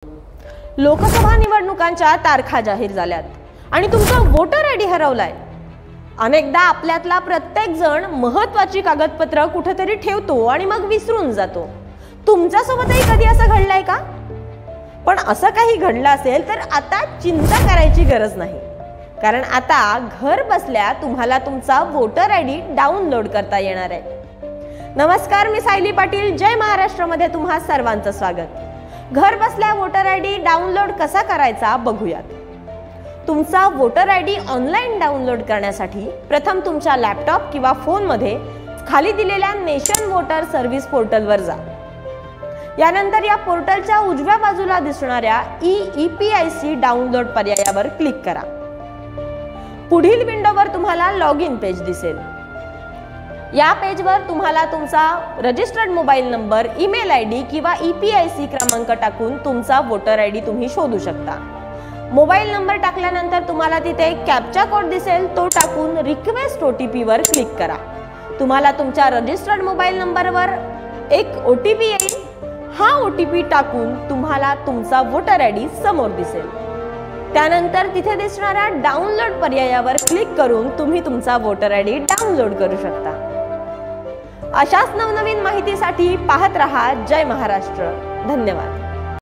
लोकसभा निवडणुकांच्या तारखा जाहीर झाल्यात आणि तुमचा वोटर आयडी हरवलाय। अनेकदा आपल्यातला प्रत्येक जण महत्त्वाची कागदपत्र कुठेतरी ठेवतो आणि मग विसरून जातो। तुमच्यासोबतही कधी असं घडलंय का? पण असं काही घडलं असेल तर आता चिंता करायची गरज नाही, कारण आता घर बसल्या तुम्हाला तुमचा वोटर आयडी डाउनलोड करता येणार आहे। नमस्कार, मी सायली पाटील, जय महाराष्ट्र मध्ये तुम्हा सर्वांचं स्वागत। घर बसल्या वोटर आयडी डाउनलोड कसा करायचा बघूयात। तुमचा वोटर आयडी ऑनलाइन डाउनलोड करण्यासाठी प्रथम तुमच्या लॅपटॉप किंवा फोन मध्ये खाली दिलेल्या नेशन वोटर सर्व्हिस पोर्टलवर जा। यानंतर या पोर्टलच्या उजव्या बाजूला दिसणाऱ्या EPIC डाउनलोड पर्यायावर क्लिक करा। पुढील विंडोवर तुम्हाला लॉग इन पेज दिसेल। या पेजवर तुम्हाला तुमचा registered mobile number, email ID किंवा EPIC क्रमांक टाकून तुमचा वोटर आयडी तुम्ही शोधू शकता। मोबाईल नंबर टाकल्यानंतर तुम्हाला तिथे एक कॅप्चा कोड दिसेल, तो टाकून रिक्वेस्ट OTP वर क्लिक करा। तुम्हाला तुमच्या रजिस्टर्ड मोबाईल नंबरवर एक OTP येईल। हा OTP टाकून तुम्हाला तुमचा वोटर आयडी समोर दिसेल। त्यानंतर तिथे दिसणाऱ्या डाउनलोड पर्यायावर क्लिक करून तुम्ही तुमचा वोटर आयडी डाउनलोड करू शकता। अशाच नवनवीन माहितीसाठी पाहत रहा जय महाराष्ट्र। धन्यवाद।